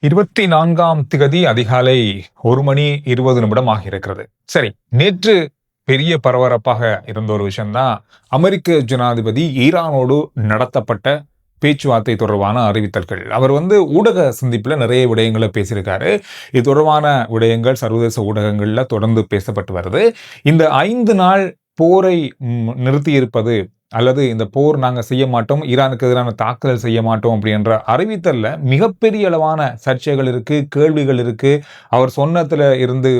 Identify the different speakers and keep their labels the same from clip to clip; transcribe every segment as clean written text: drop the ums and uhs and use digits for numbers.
Speaker 1: 24ஆம் திகதி அதிகாலை 1:20 ஆகியிருக்கிறது. சரி, நேற்று பெரிய பரபரப்பாக இருந்த ஒரு விஷயம்தான் அமெரிக்க ஜனாதிபதி ஈரானோடு நடத்தப்பட்ட பேச்சுவார்த்தை தொடர்பான அறிவித்தல்கள். அவர் ஊடக சந்திப்புல நிறைய விடயங்களை பேசியிருக்காரு. இது தொடர்பான விடயங்கள் சர்வதேச ஊடகங்கள்ல தொடர்ந்து பேசப்பட்டு வருது. இந்த 5 நாள் போரை நிறுத்தியிருப்பது அல்லது இந்த போர் நாங்க செய்ய மாட்டோம், ஈரானுக்கு எதிரான தாக்குதல் செய்ய மாட்டோம் அப்படின்ற அறிவித்தல்ல மிகப்பெரிய அளவான சர்ச்சைகள் இருக்கு, கேள்விகள் இருக்கு. அவர் சொன்னதுல இருந்து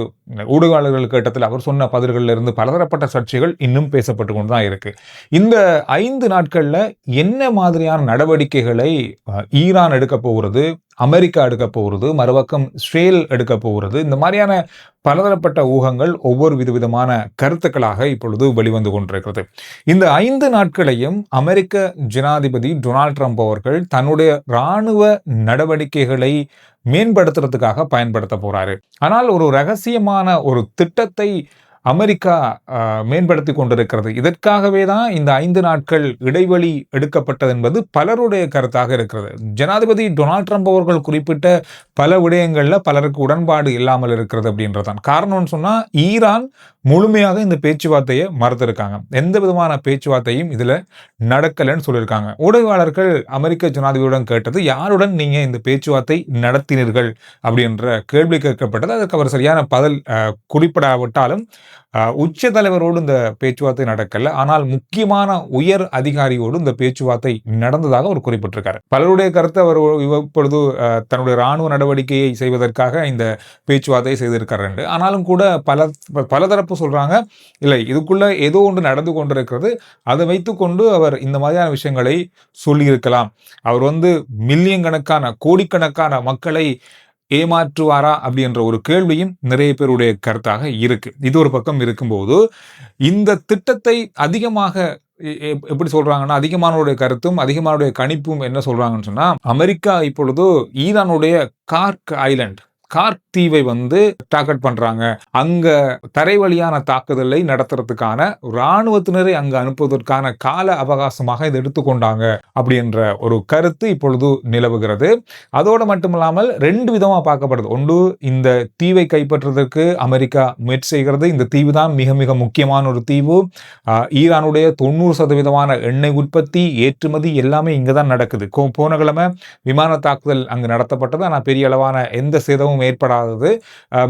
Speaker 1: ஊடகவாளர்கள் கேட்டத்தில் அவர் சொன்ன பதில்கள்ல இருந்து பலதரப்பட்ட சர்ச்சைகள் இன்னும் பேசப்பட்டு கொண்டு தான் இருக்கு. இந்த 5 நாட்கள்ல என்ன மாதிரியான நடவடிக்கைகளை ஈரான் எடுக்க போகிறது, அமெரிக்கா எடுக்க போகிறது, மறுபக்கம் இஸ்ரேல் எடுக்க போகிறது, இந்த மாதிரியான பலதரப்பட்ட ஊகங்கள் ஒவ்வொரு விதவிதமான கருத்துக்களாக இப்பொழுது வெளிவந்து கொண்டிருக்கிறது. இந்த 5 நாட்களையும் அமெரிக்க ஜனாதிபதி டொனால்ட் ட்ரம்ப் அவர்கள் தன்னுடைய இராணுவ நடவடிக்கைகளை மேம்படுத்துறதுக்காக பயன்படுத்த போறாரு. ஆனால் ஒரு ரகசியமான ஒரு திட்டத்தை அமெரிக்கா மேம்படுத்தி கொண்டிருக்கிறது. இதற்காகவே தான் இந்த 5 நாட்கள் இடைவெளி எடுக்கப்பட்டது என்பது பலருடைய கருத்தாக இருக்கிறது. ஜனாதிபதி டொனால்ட் ட்ரம்ப் அவர்கள் குறிப்பிட்ட பல விடயங்கள்ல பலருக்கு உடன்பாடு இல்லாமல் இருக்கிறது அப்படின்றதான் காரணம்னு சொன்னா, ஈரான் முழுமையாக இந்த பேச்சுவார்த்தையை மறுத்திருக்காங்க. எந்த விதமான பேச்சுவார்த்தையும் இதுல நடக்கலன்னு சொல்லியிருக்காங்க. ஊடகவாளர்கள் அமெரிக்க ஜனாதிபதியுடன் கேட்டது, யாருடன் நீங்க இந்த பேச்சுவார்த்தை நடத்தினீர்கள் அப்படின்ற கேள்வி கேட்கப்பட்டது. அதற்கு அவர் சரியான பதில் குறிப்பிடாவிட்டாலும் உச்ச தலைவரோடு இந்த பேச்சுவார்த்தை நடக்கல, ஆனால் முக்கியமான உயர் அதிகாரியோடு இந்த பேச்சுவார்த்தை நடந்ததாக அவர் குறிப்பிட்டிருக்காரு. பலருடைய கருத்து, அவர் இப்பொழுது தன்னுடைய ராணுவ நடவடிக்கையை செய்வதற்காக இந்த பேச்சுவார்த்தை செய்திருக்காரு. ஆனாலும் கூட பலதரப்பு சொல்றாங்க, இல்லை, இதுக்குள்ள ஏதோ ஒன்று நடந்து கொண்டிருக்கிறது, அதை வைத்துக்கொண்டு அவர் இந்த மாதிரியான விஷயங்களை சொல்லியிருக்கலாம். அவர் மில்லியன் கணக்கான கோடிக்கணக்கான மக்களை ஏமாற்றுவாரா அப்படின்ற ஒரு கேள்வியும் நிறைய பேருடைய கருத்தாக இருக்கு. இது ஒரு பக்கம் இருக்கும்போது, இந்த திட்டத்தை அதிகமாக எப்படி சொல்றாங்கன்னா, அதிகமானவருடைய கருத்தும் அதிகமானவருடைய கணிப்பும் என்ன சொல்றாங்கன்னு சொன்னா, அமெரிக்கா இப்பொழுது ஈரானுடைய கார்க் ஐலண்ட், கார்க் தீவை டார்கெட் பண்றாங்க. அங்க தரை வழியான தாக்குதலை நடத்துறதுக்கான இராணுவத்தினரை அங்கு அனுப்புவதற்கான கால அவகாசமாக இதை எடுத்துக்கொண்டாங்க அப்படின்ற ஒரு கருத்து இப்பொழுது நிலவுகிறது. அதோடு மட்டுமில்லாமல் 2 விதமா பார்க்கப்படுது. ஒன்று, இந்த தீவை கைப்பற்றுவதற்கு அமெரிக்கா முயற்சி செய்கிறது. இந்த தீவு தான் மிக மிக முக்கியமான ஒரு தீவு. ஈரானுடைய 90% எண்ணெய் உற்பத்தி, ஏற்றுமதி எல்லாமே இங்கதான் நடக்குது. போன கிழமை விமான தாக்குதல் அங்கு நடத்தப்பட்டது. ஆனால் பெரிய அளவான எந்த சேதமும் ஏற்படாதது.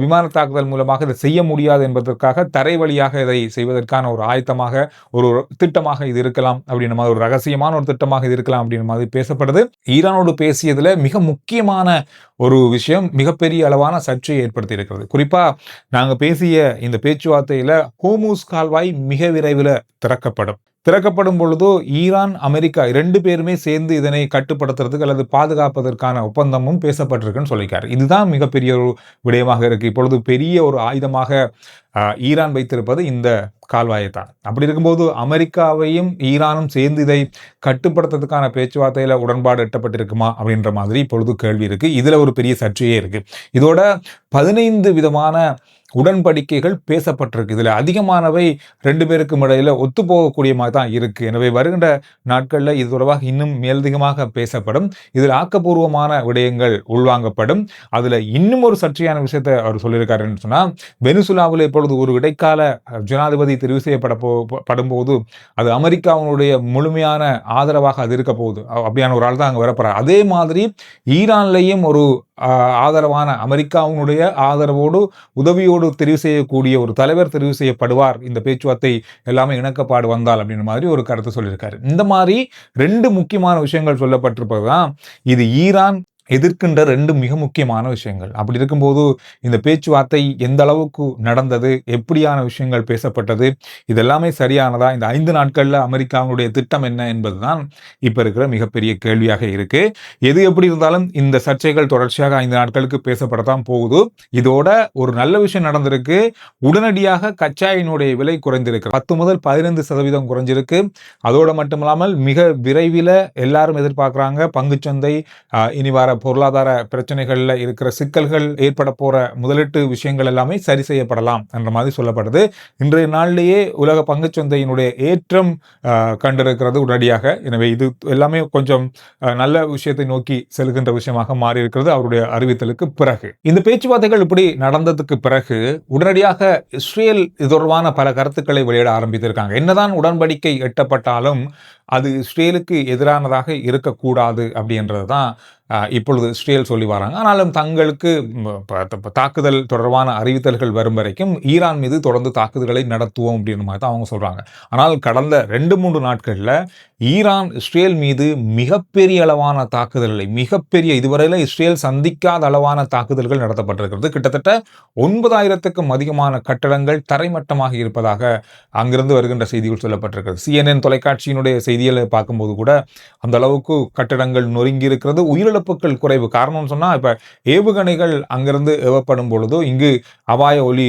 Speaker 1: விமான தாக்குதல் மூலமாக இதை செய்ய முடியாது என்பதற்காக தரை வழியாக இதை செய்வதற்கான ஒரு ஆயத்தமாக, ஒரு திட்டமாக இது இருக்கலாம் அப்படின்ற மாதிரி, ஒரு ரகசியமான ஒரு திட்டமாக இது இருக்கலாம் அப்படின்ற மாதிரி பேசப்படுது. ஈரானோடு பேசியதுல மிக முக்கியமான ஒரு விஷயம் மிகப்பெரிய அளவான சர்ச்சையை ஏற்படுத்தி இருக்கிறது. குறிப்பா நாங்க பேசிய இந்த பேச்சுவார்த்தையில ஹோர்முஸ் கால்வாய் மிக விரைவில் திறக்கப்படும் பொழுது ஈரான், அமெரிக்கா 2 பேருமே சேர்ந்து இதனை கட்டுப்படுத்துறதுக்கு அல்லது பாதுகாப்பதற்கான ஒப்பந்தமும் பேசப்பட்டிருக்குன்னு சொல்லியிருக்காரு. இதுதான் மிகப்பெரிய ஒரு விடயமாக இருக்கு. இப்பொழுது பெரிய ஒரு ஆயுதமாக ஈரான் வைத்திருப்பது இந்த கால்வாயை தான். அப்படி இருக்கும்போது அமெரிக்காவையும் ஈரானும் சேர்ந்து இதை கட்டுப்படுத்துறதுக்கான பேச்சுவார்த்தையில உடன்பாடு எட்டப்பட்டிருக்குமா அப்படின்ற மாதிரி இப்பொழுது கேள்வி இருக்கு. இதுல ஒரு பெரிய சர்ச்சையே இருக்கு. இதோட 15 விதமான உடன்படிக்கைகள் பேசப்பட்டிருக்கு. இதுல அதிகமானவை 2 பேருக்கும் இடையில ஒத்து போகக்கூடிய மாதிரி தான் இருக்கு. எனவே வருகின்ற நாட்கள்ல இது தொடர்பாக இன்னும் மேலதிகமாக பேசப்படும். இதில் ஆக்கப்பூர்வமான விடயங்கள் உள்வாங்கப்படும். அதுல இன்னும் ஒரு சர்ச்சையான விஷயத்தை அவர் சொல்லியிருக்காருன்னு சொன்னா, வெனிசுலாவில் இப்பொழுது ஒரு இடைக்கால ஜனாதிபதி தெரிவு செய்யப்படும் போது அது அமெரிக்காவுடைய முழுமையான ஆதரவாக அது இருக்க போகுது. அப்படியான ஒரு ஆள் தான் அங்க வரப்போறார். அதே மாதிரி ஈரான்லையும் ஒரு ஆதரவான, அமெரிக்காவுடைய ஆதரவோடு உதவியோடு தெரிவு செய்யக்கூடிய ஒரு தலைவர் தெரிவு செய்யப்படுவார், இந்த பேச்சுவார்த்தை எல்லாமே இணக்கப்பாடு வந்தால் அப்படின்ற மாதிரி ஒரு கருத்து சொல்லியிருக்காரு. இந்த மாதிரி 2 முக்கியமான விஷயங்கள் சொல்லப்பட்டிருப்பதுதான் இது ஈரான் எதிர்க்கின்ற 2 மிக முக்கியமான விஷயங்கள். அப்படி இருக்கும்போது இந்த பேச்சுவார்த்தை எந்த அளவுக்கு நடந்தது, எப்படியான விஷயங்கள் பேசப்பட்டது, இதெல்லாமே சரியானதா, இந்த 5 நாட்கள்ல அமெரிக்காவுடைய திட்டம் என்ன என்பதுதான் இப்ப இருக்கிற மிகப்பெரிய கேள்வியாக இருக்கு. எது எப்படி இருந்தாலும் இந்த சர்ச்சைகள் தொடர்ச்சியாக 5 நாட்களுக்கு பேசப்படத்தான் போகுது. இதோட ஒரு நல்ல விஷயம் நடந்திருக்கு. உடனடியாக கச்சாயினுடைய விலை குறைந்திருக்கு. 10 முதல் 15% குறைஞ்சிருக்கு. அதோட மட்டுமில்லாமல் மிக விரைவில் எல்லாரும் எதிர்பார்க்கிறாங்க பங்குச்சந்தை இனி வர பொருளாதார பிரச்சனைகள்ல இருக்கிற சிக்கல்கள் ஏற்பட போற முதலீட்டு விஷயங்கள் எல்லாமே சரி செய்யப்படலாம் என்ற மாதிரி சொல்லப்படுது. இன்றைய நாளிலேயே உலக பங்குச்சந்தையினுடைய ஏற்றம் கண்டிருக்கிறது உடனடியாக. எனவே இது எல்லாமே கொஞ்சம் நல்ல விஷயத்தை நோக்கி செல்கின்ற விஷயமாக மாறி இருக்கிறது அவருடைய அறிவித்தலுக்கு பிறகு. இந்த பேச்சுவார்த்தைகள் இப்படி நடந்ததுக்கு பிறகு உடனடியாக இஸ்ரேல் இது தொடர்பான பல கருத்துக்களை வெளியிட ஆரம்பித்திருக்காங்க. என்னதான் உடன்படிக்கை எட்டப்பட்டாலும் அது இஸ்ரேலுக்கு எதிரானதாக இருக்கக்கூடாது அப்படின்றது தான் இப்பொழுது இஸ்ரேல் சொல்லி வராங்க. ஆனாலும் தங்களுக்கு தாக்குதல் தொடர்பான அறிவித்தல்கள் வரும் வரைக்கும் ஈரான் மீது தொடர்ந்து தாக்குதல்களை நடத்துவோம் அப்படின்ற மாதிரி தான் அவங்க சொல்றாங்க. ஆனால் கடந்த 2-3 நாட்கள்ல ஈரான் இஸ்ரேல் மீது மிகப்பெரிய அளவான தாக்குதல்களை இதுவரையில இஸ்ரேல் சந்திக்காத அளவான தாக்குதல்கள் நடத்தப்பட்டிருக்கிறது. கிட்டத்தட்ட 9,000க்கும் அதிகமான கட்டடங்கள் தரைமட்டமாக இருப்பதாக அங்கிருந்து வருகின்ற செய்திகள் சொல்லப்பட்டிருக்கிறது. CNN தொலைக்காட்சியினுடைய செய்திகளை பார்க்கும்போது கூட அந்த அளவுக்கு கட்டடங்கள் நொறுங்கி இருக்கிறது. உயிரிழப்புகள் குறைவு. காரணம் சொன்னா இப்ப ஏவுகணைகள் அங்கிருந்து ஏவப்படும் பொழுதோ இங்கு அபாய ஒலி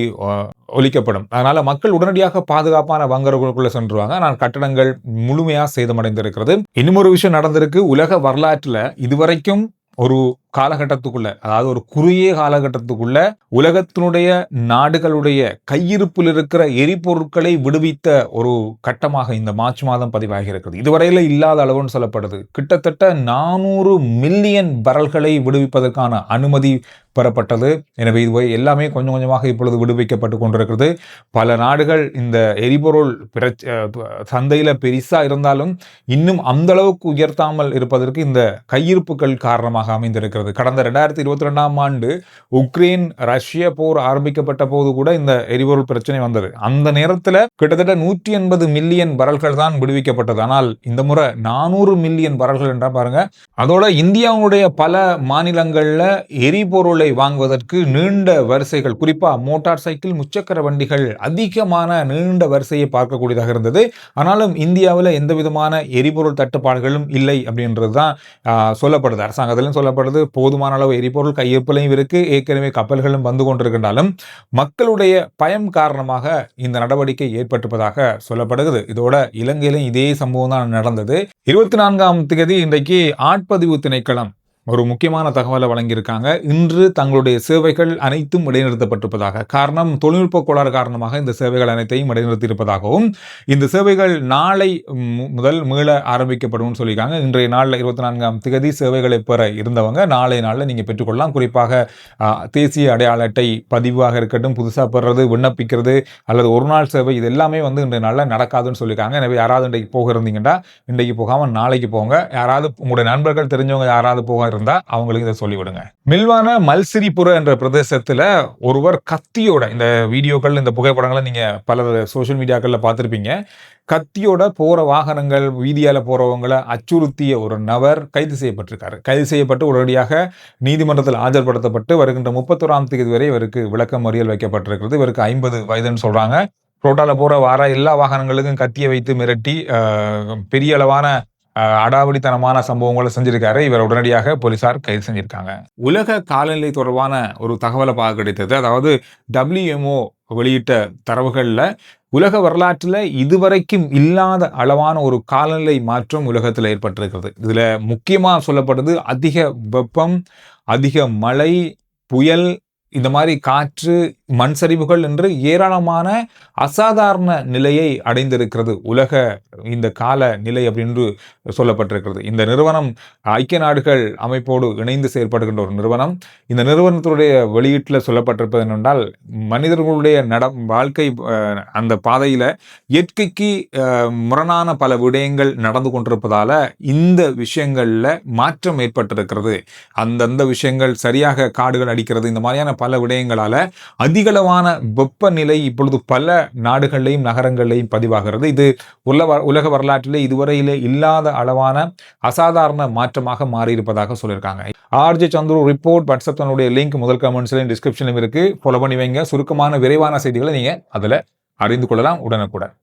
Speaker 1: ஒலிக்கப்படும். அதனால மக்கள் உடனடியாக பாதுகாப்பான பங்கர்களுக்குள்ள சென்றுவாங்க. ஆனால் கட்டடங்கள் முழுமையா சேதமடைந்திருக்கிறது. இன்னும் ஒரு விஷயம் நடந்திருக்கு. உலக வரலாற்றுல இதுவரைக்கும் ஒரு காலகட்டத்துக்குள்ள, அதாவது ஒரு குறுகிய காலகட்டத்துக்குள்ள உலகத்தினுடைய நாடுகளுடைய கையிருப்பில் இருக்கிற எரிபொருட்களை விடுவித்த ஒரு கட்டமாக இந்த மார்ச் மாதம் பதிவாகி இருக்கிறது. இதுவரையில இல்லாத அளவுன்னு சொல்லப்படுது. கிட்டத்தட்ட 400 மில்லியன் பரல்களை விடுவிப்பதற்கான அனுமதி பெறப்பட்டது. எனவே இது எல்லாமே கொஞ்சம் கொஞ்சமாக இப்பொழுது விடுவிக்கப்பட்டு கொண்டிருக்கிறது. பல நாடுகள் இந்த எரிபொருள் சந்தையில பெரிசா இருந்தாலும் இன்னும் அந்த அளவுக்கு உயர்த்தாமல் இருப்பதற்கு இந்த கையிருப்புகள் காரணமாக அமைந்திருக்கிறது. கடந்த 2022ஆம் ஆண்டு உக்ரைன் ரஷ்ய போர் ஆரம்பிக்கப்பட்ட போது கூட இந்த எரிபொருள் பிரச்சனை வந்தது. அந்த நேரத்தில் கிட்டத்தட்ட 180 மில்லியன் பரல்கள் தான் விடுவிக்கப்பட்டது. ஆனால் இந்த முறை 400 மில்லியன் பரல்கள் என்றா பாருங்க. அதோட இந்தியாவுடைய பல மாநிலங்கள்ல எரிபொருளை வாங்குவதற்கு நீண்ட வரிசைகள், குறிப்பா மோட்டார் சைக்கிள், முச்சக்கர வண்டிகள் அதிகமான நீண்ட வரிசையை பார்க்கக்கூடியதாக இருந்தது. ஆனாலும் இந்தியாவில் எந்த விதமான எரிபொருள் தட்டுப்பாடுகளும் இல்லை அப்படின்றது தான் சொல்லப்படுது. அரசாங்கத்திலும் சொல்லப்படுது. போதுமான அளவு எரிபொருள் கையிருப்பிலையும் இருக்கு. ஏற்கனவே கப்பல்களும் வந்து கொண்டிருக்கின்றாலும் மக்களுடைய பயம் காரணமாக இந்த நடவடிக்கை ஏற்பட்டிருப்பதாக சொல்லப்படுகிறது. இதோட இலங்கையிலும் இதே சம்பவம் தான் நடந்தது. 24ஆம் தேதி இன்றைக்கு ஆட்பதிவு திணைக்களம் ஒரு முக்கியமான தகவலை வழங்கியிருக்காங்க. இன்று தங்களுடைய சேவைகள் அனைத்தும் இடைநிறுத்தப்பட்டிருப்பதாக. காரணம், தொழில்நுட்ப கோளாறு காரணமாக இந்த சேவைகள் அனைத்தையும் இடைநிறுத்தியிருப்பதாகவும் இந்த சேவைகள் நாளை முதல் மீள ஆரம்பிக்கப்படும் சொல்லியிருக்காங்க. இன்றைய நாளில் 24ஆம் தேதி சேவைகளை பெற இருந்தவங்க நாளை நாளில் நீங்கள் பெற்றுக்கொள்ளலாம். குறிப்பாக தேசிய அடையாள அட்டை பதிவாக இருக்கட்டும், புதுசாக பெறுறது, விண்ணப்பிக்கிறது அல்லது ஒரு நாள் சேவை, இது எல்லாமே இன்றைய நாளில் நடக்காதுன்னு சொல்லியிருக்காங்க. எனவே யாராவது இன்றைக்கு போக இருந்தீங்கன்னா இன்றைக்கு போகாமல் நாளைக்கு போங்க. யாராவது உங்களுடைய நண்பர்கள் தெரிஞ்சவங்க யாராவது போக இருந்தா அவங்களுக்கு இதை சொல்லிவிடுங்க. மில்வான மல்சிரிபுர என்ற பிரதேசத்துல ஒருவர் கத்தியோட, இந்த வீடியோக்கள் இந்த புகைப்படங்களை நீங்க பல சோசியல் மீடியாக்கள்ல பார்த்திருப்பீங்க, கத்தியோட போற வாகனங்கள், வீதியால போறவங்களை அச்சுறுத்திய ஒரு நபர் கைது செய்யப்பட்டிருக்காரு. கைது செய்யப்பட்டு உடனடியாக நீதிமன்றத்தில் ஆஜர்படுத்தப்பட்டு வருகின்ற 31ஆம் தேதி வரை இவருக்கு விளக்க மறியல் வைக்கப்பட்டிருக்கிறது. இவருக்கு 50 வயதுன்னு சொல்றாங்க. ரோட்டால போற வார எல்லா வாகனங்களுக்கும் கத்தியை வைத்து மிரட்டி பெரிய அளவான அடாவடித்தனமான சம்பவங்களை செஞ்சிருக்காரு. இவர் உடனடியாக போலீசார் கைது செஞ்சிருக்காங்க. உலக காலநிலை தொடர்பான ஒரு தகவலை பார்க்க கிடைத்தது. அதாவது WMO வெளியிட்ட தரவுகள்ல உலக வரலாற்றில் இதுவரைக்கும் இல்லாத அளவான ஒரு காலநிலை மாற்றம் உலகத்தில் ஏற்பட்டிருக்கிறது. இதுல முக்கியமா சொல்லப்படுது அதிக வெப்பம், அதிக மழை, புயல், இந்த மாதிரி காற்று, மண் சரிவுகள் என்று ஏராளமான அசாதாரண நிலையை அடைந்திருக்கிறது உலக இந்த கால நிலை அப்படின்னு சொல்லப்பட்டிருக்கிறது. இந்த நிறுவனம் ஐக்கிய நாடுகள் அமைப்போடு இணைந்து செயல்படுகின்ற ஒரு நிறுவனம். இந்த நிறுவனத்துடைய வெளியீட்டில் சொல்லப்பட்டிருப்பது என்னென்றால், மனிதர்களுடைய வாழ்க்கை அந்த பாதையில இயற்கைக்கு முரணான பல விடயங்கள் நடந்து கொண்டிருப்பதால இந்த விஷயங்கள்ல மாற்றம் ஏற்பட்டிருக்கிறது. அந்தந்த விஷயங்கள் சரியாக காடுகள் அடிக்கிறது, இந்த மாதிரியான பல விடயங்களால அதிகளவான வெப்பநிலை இப்பொழுது பல நாடுகளிலையும் நகரங்களிலையும் பதிவாகிறது. இது உலக வரலாற்றிலே இதுவரையிலே இல்லாத அளவான அசாதாரண மாற்றமாக மாறியிருப்பதாக சொல்லியிருக்காங்க. RJ சந்துரு ரிப்போர்ட் வாட்ஸ்அப் தன்னுடைய லிங்க் முதல் கமெண்ட்ஸ்லையும் டிஸ்கிரிப்ஷன்லையும் இருக்கு. ஃபாலோ பண்ணி வைங்க. சுருக்கமான விரைவான செய்திகளை நீங்க அதுல அறிந்து கொள்ளலாம் உடனுக்குடன்.